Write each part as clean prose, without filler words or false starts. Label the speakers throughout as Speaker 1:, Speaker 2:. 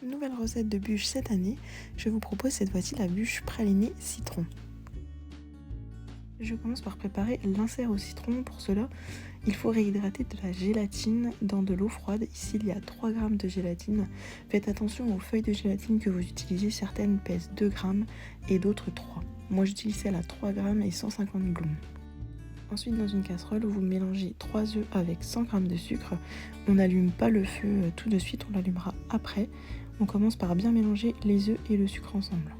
Speaker 1: Nouvelle recette de bûche cette année, je vous propose cette fois-ci la bûche pralinée citron. Je commence par préparer l'insert au citron. Pour cela, il faut réhydrater de la gélatine dans de l'eau froide. Ici, il y a 3 g de gélatine. Faites attention aux feuilles de gélatine que vous utilisez. Certaines pèsent 2 g et d'autres 3. Moi, j'utilise celle à 3 g et 150 blooms. Ensuite, dans une casserole, vous mélangez 3 œufs avec 100 g de sucre. On n'allume pas le feu tout de suite, on l'allumera après. On commence par bien mélanger les œufs et le sucre ensemble.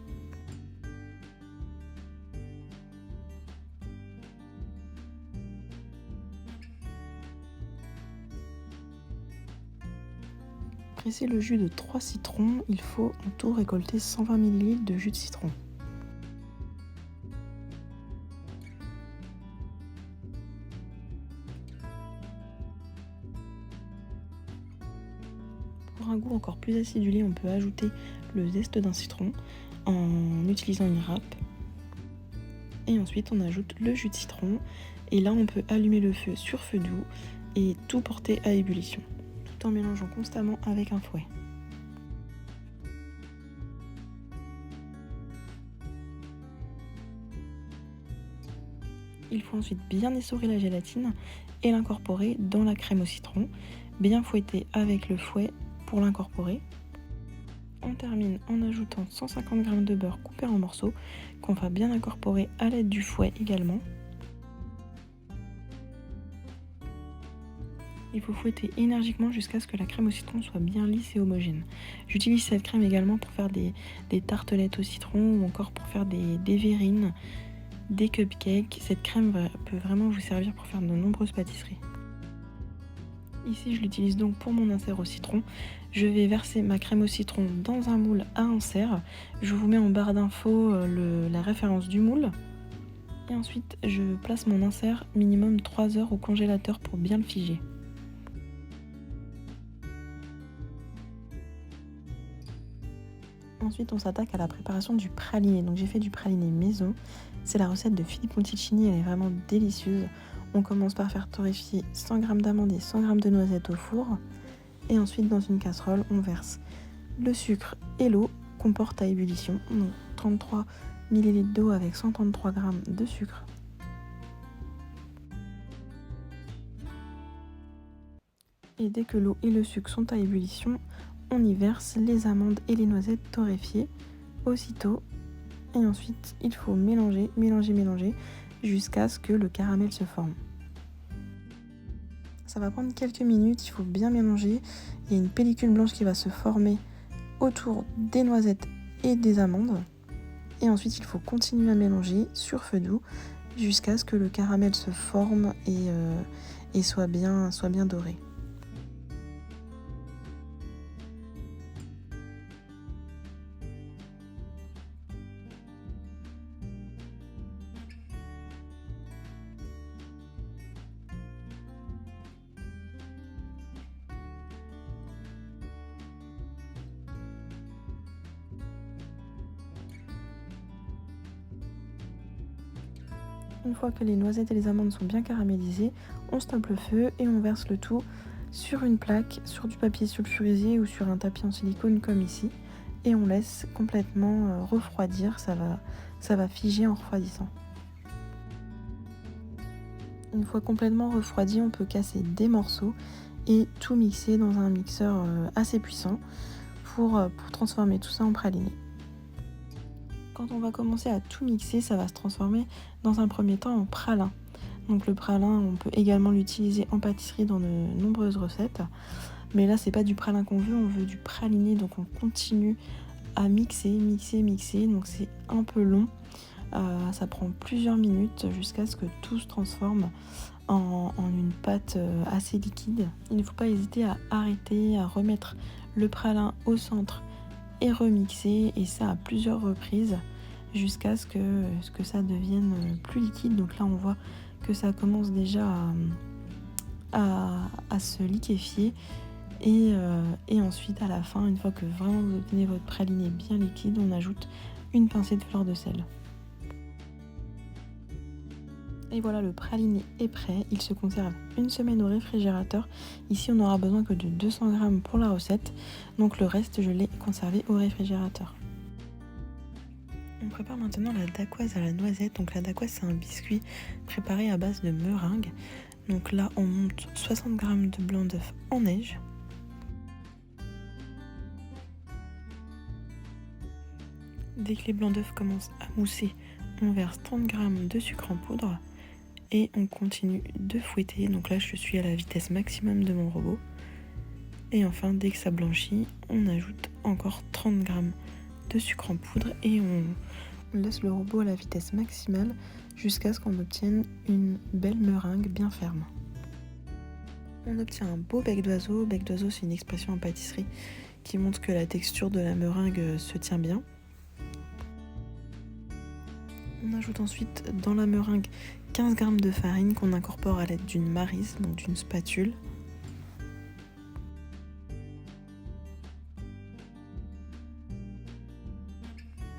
Speaker 1: Pressez le jus de 3 citrons, il faut en tout récolter 120 ml de jus de citron. Pour un goût encore plus acidulé, on peut ajouter le zeste d'un citron en utilisant une râpe. Et ensuite on ajoute le jus de citron et là on peut allumer le feu sur feu doux et tout porter à ébullition, tout en mélangeant constamment avec un fouet. Il faut ensuite bien essorer la gélatine et l'incorporer dans la crème au citron, bien fouetter avec le fouet pour l'incorporer. On termine en ajoutant 150 g de beurre coupé en morceaux qu'on va bien incorporer à l'aide du fouet également. Il faut fouetter énergiquement jusqu'à ce que la crème au citron soit bien lisse et homogène. J'utilise cette crème également pour faire des tartelettes au citron ou encore pour faire des verrines, des cupcakes. Cette crème peut vraiment vous servir pour faire de nombreuses pâtisseries. Ici, je l'utilise donc pour mon insert au citron. Je vais verser ma crème au citron dans un moule à insert. Je vous mets en barre d'infos la référence du moule. Et ensuite, je place mon insert minimum 3 heures au congélateur pour bien le figer. Ensuite, on s'attaque à la préparation du praliné. Donc j'ai fait du praliné maison. C'est la recette de Philippe Monticini, elle est vraiment délicieuse. On commence par faire torréfier 100 g d'amandes et 100 g de noisettes au four. Et ensuite, dans une casserole, on verse le sucre et l'eau qu'on porte à ébullition. Donc 33 ml d'eau avec 133 g de sucre. Et dès que l'eau et le sucre sont à ébullition, on y verse les amandes et les noisettes torréfiées aussitôt. Et ensuite, il faut mélanger jusqu'à ce que le caramel se forme. Ça va prendre quelques minutes, il faut bien mélanger. Il y a une pellicule blanche qui va se former autour des noisettes et des amandes. Et ensuite, il faut continuer à mélanger sur feu doux jusqu'à ce que le caramel se forme et soit bien doré. Une fois que les noisettes et les amandes sont bien caramélisées, on stoppe le feu et on verse le tout sur une plaque, sur du papier sulfurisé ou sur un tapis en silicone comme ici. Et on laisse complètement refroidir, ça va figer en refroidissant. Une fois complètement refroidi, on peut casser des morceaux et tout mixer dans un mixeur assez puissant pour transformer tout ça en praliné. Quand on va commencer à tout mixer, ça va se transformer dans un premier temps en pralin. Donc le pralin, on peut également l'utiliser en pâtisserie dans de nombreuses recettes. Mais là, c'est pas du pralin qu'on veut, on veut du praliné. Donc on continue à mixer. Donc c'est un peu long. Ça prend plusieurs minutes jusqu'à ce que tout se transforme en une pâte assez liquide. Il ne faut pas hésiter à arrêter, à remettre le pralin au centre et remixer, et ça à plusieurs reprises jusqu'à ce que ça devienne plus liquide. Donc là on voit que ça commence déjà à se liquéfier et ensuite à la fin, une fois que vraiment vous obtenez votre praliné bien liquide, on ajoute une pincée de fleur de sel. Et voilà, le praliné est prêt, il se conserve une semaine au réfrigérateur. Ici on n'aura besoin que de 200 g pour la recette, donc le reste je l'ai conservé au réfrigérateur. On prépare maintenant la dacquoise à la noisette. Donc la dacquoise c'est un biscuit préparé à base de meringue. Donc là on monte 60 g de blanc d'œuf en neige. Dès que les blancs d'œufs commencent à mousser, on verse 30 g de sucre en poudre et on continue de fouetter. Donc là je suis à la vitesse maximum de mon robot. Et enfin dès que ça blanchit, on ajoute encore 30 g de sucre en poudre et on laisse le robot à la vitesse maximale jusqu'à ce qu'on obtienne une belle meringue bien ferme. On obtient un beau bec d'oiseau. Bec d'oiseau, c'est une expression en pâtisserie qui montre que la texture de la meringue se tient bien. On ajoute ensuite dans la meringue 15 g de farine qu'on incorpore à l'aide d'une maryse, donc d'une spatule.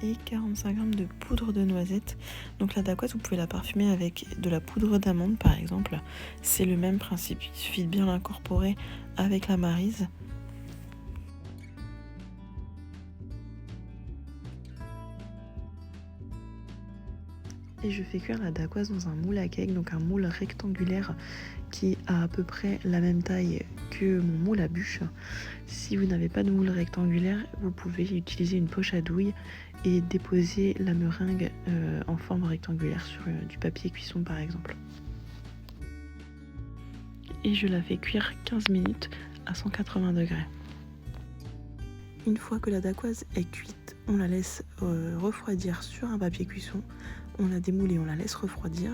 Speaker 1: Et 45 g de poudre de noisette. Donc la dacquoise, vous pouvez la parfumer avec de la poudre d'amande par exemple. C'est le même principe, il suffit de bien l'incorporer avec la maryse. Et je fais cuire la dacquoise dans un moule à cake, donc un moule rectangulaire qui a à peu près la même taille que mon moule à bûche. Si vous n'avez pas de moule rectangulaire, vous pouvez utiliser une poche à douille et déposer la meringue en forme rectangulaire sur du papier cuisson par exemple. Et je la fais cuire 15 minutes à 180 degrés. Une fois que la dacquoise est cuite, on la laisse refroidir sur un papier cuisson. On la démoule et on la laisse refroidir.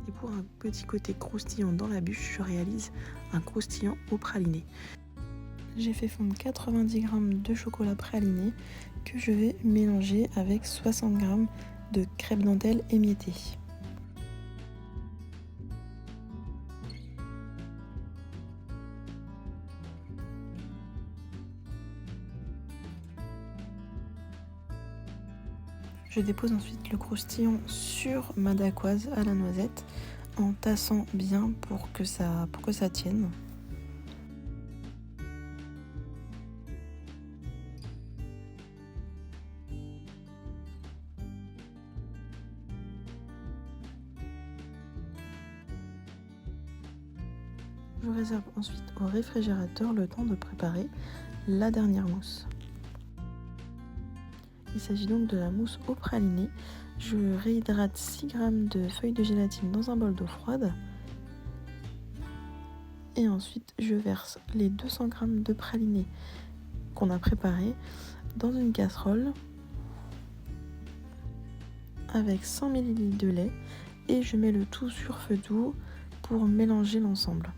Speaker 1: Et pour un petit côté croustillant dans la bûche, je réalise un croustillant au praliné. J'ai fait fondre 90 g de chocolat praliné que je vais mélanger avec 60 g de crêpe dentelle émiettée. Je dépose ensuite le croustillant sur ma dacquoise à la noisette en tassant bien pour que ça tienne. Je réserve ensuite au réfrigérateur le temps de préparer la dernière mousse. Il s'agit donc de la mousse au praliné. Je réhydrate 6 g de feuilles de gélatine dans un bol d'eau froide. Et ensuite, je verse les 200 g de praliné qu'on a préparé dans une casserole avec 100 ml de lait et je mets le tout sur feu doux pour mélanger l'ensemble.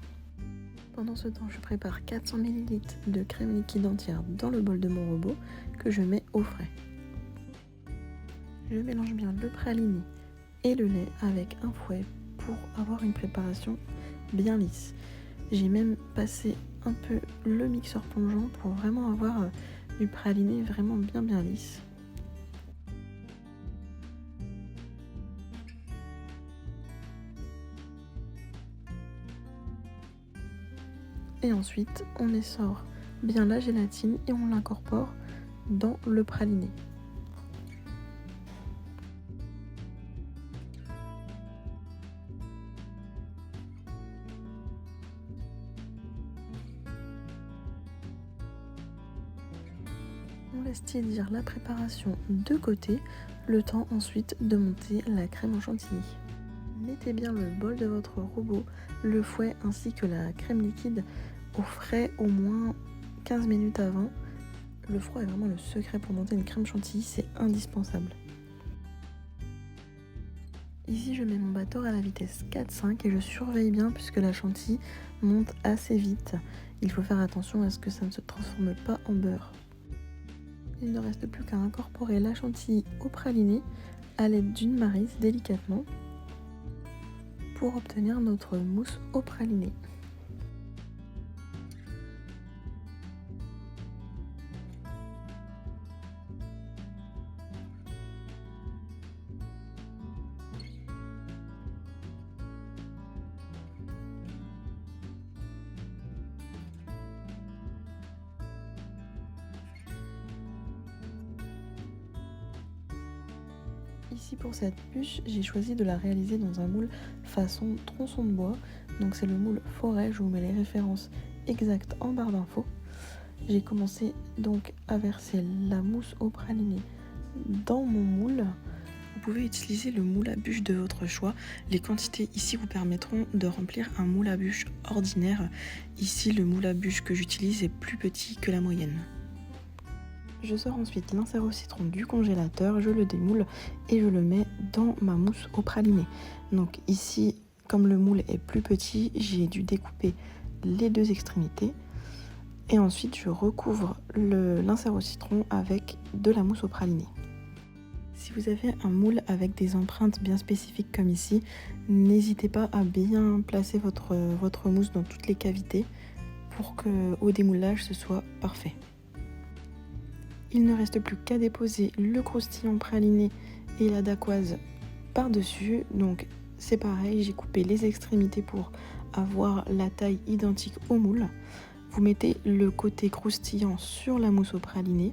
Speaker 1: Pendant ce temps, je prépare 400 ml de crème liquide entière dans le bol de mon robot que je mets au frais. Je mélange bien le praliné et le lait avec un fouet pour avoir une préparation bien lisse. J'ai même passé un peu le mixeur plongeant pour vraiment avoir du praliné vraiment bien lisse. Et ensuite, on essore bien la gélatine et on l'incorpore dans le praliné. On laisse tiédir la préparation de côté, le temps ensuite de monter la crème en chantilly. Mettez bien le bol de votre robot, le fouet ainsi que la crème liquide au frais au moins 15 minutes avant. Le froid est vraiment le secret pour monter une crème chantilly, c'est indispensable. Ici je mets mon batteur à la vitesse 4-5 et je surveille bien puisque la chantilly monte assez vite. Il faut faire attention à ce que ça ne se transforme pas en beurre. Il ne reste plus qu'à incorporer la chantilly au praliné à l'aide d'une maryse délicatement pour obtenir notre mousse au praliné. Ici pour cette bûche, j'ai choisi de la réaliser dans un moule façon tronçon de bois. Donc c'est le moule forêt, je vous mets les références exactes en barre d'infos. J'ai commencé donc à verser la mousse au praliné dans mon moule. Vous pouvez utiliser le moule à bûche de votre choix. Les quantités ici vous permettront de remplir un moule à bûche ordinaire. Ici, le moule à bûche que j'utilise est plus petit que la moyenne. Je sors ensuite l'insert au citron du congélateur, je le démoule et je le mets dans ma mousse au praliné. Donc ici, comme le moule est plus petit, j'ai dû découper les deux extrémités. Et ensuite, je recouvre l'insert au citron avec de la mousse au praliné. Si vous avez un moule avec des empreintes bien spécifiques comme ici, n'hésitez pas à bien placer votre mousse dans toutes les cavités pour qu'au démoulage ce soit parfait. Il ne reste plus qu'à déposer le croustillant praliné et la dacquoise par-dessus. Donc c'est pareil, j'ai coupé les extrémités pour avoir la taille identique au moule. Vous mettez le côté croustillant sur la mousse au praliné.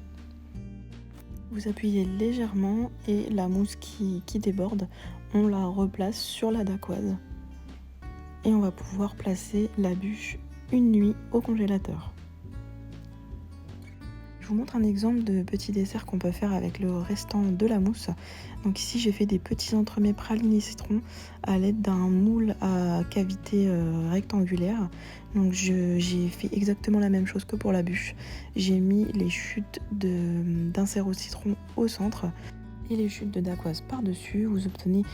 Speaker 1: Vous appuyez légèrement et la mousse qui déborde, on la replace sur la dacquoise. Et on va pouvoir placer la bûche une nuit au congélateur. Je vous montre un exemple de petit dessert qu'on peut faire avec le restant de la mousse. Donc ici j'ai fait des petits entremets pralinés citron à l'aide d'un moule à cavité rectangulaire. Donc j'ai fait exactement la même chose que pour la bûche. J'ai mis les chutes d'insert au citron au centre et les chutes de dacquoise par-dessus. Vous obtenez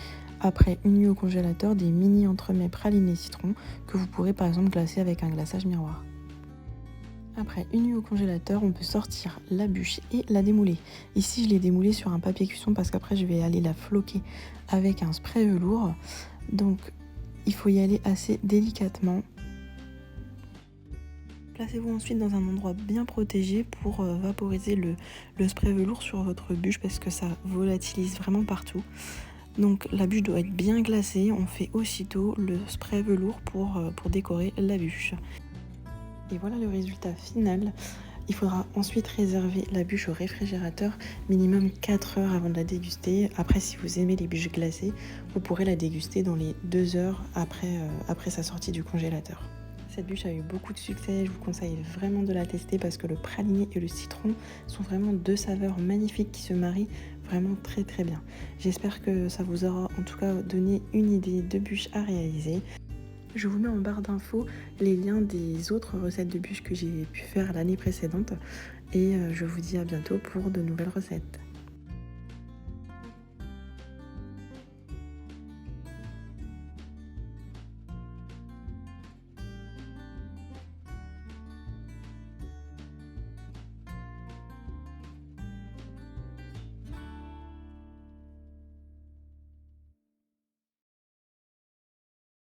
Speaker 1: après une nuit au congélateur des mini entremets pralinés citron que vous pourrez par exemple glacer avec un glaçage miroir. Après une nuit au congélateur, on peut sortir la bûche et la démouler. Ici, je l'ai démoulée sur un papier cuisson parce qu'après, je vais aller la floquer avec un spray velours. Donc, il faut y aller assez délicatement. Placez-vous ensuite dans un endroit bien protégé pour vaporiser le spray velours sur votre bûche parce que ça volatilise vraiment partout. Donc, la bûche doit être bien glacée. On fait aussitôt le spray velours pour décorer la bûche. Et voilà le résultat final. Il faudra ensuite réserver la bûche au réfrigérateur minimum 4 heures avant de la déguster. Après, si vous aimez les bûches glacées, vous pourrez la déguster dans les 2 heures après sa sortie du congélateur. Cette bûche a eu beaucoup de succès, je vous conseille vraiment de la tester parce que le praliné et le citron sont vraiment deux saveurs magnifiques qui se marient vraiment très très bien. J'espère que ça vous aura en tout cas donné une idée de bûche à réaliser. Je vous mets en barre d'infos les liens des autres recettes de bûches que j'ai pu faire l'année précédente et je vous dis à bientôt pour de nouvelles recettes.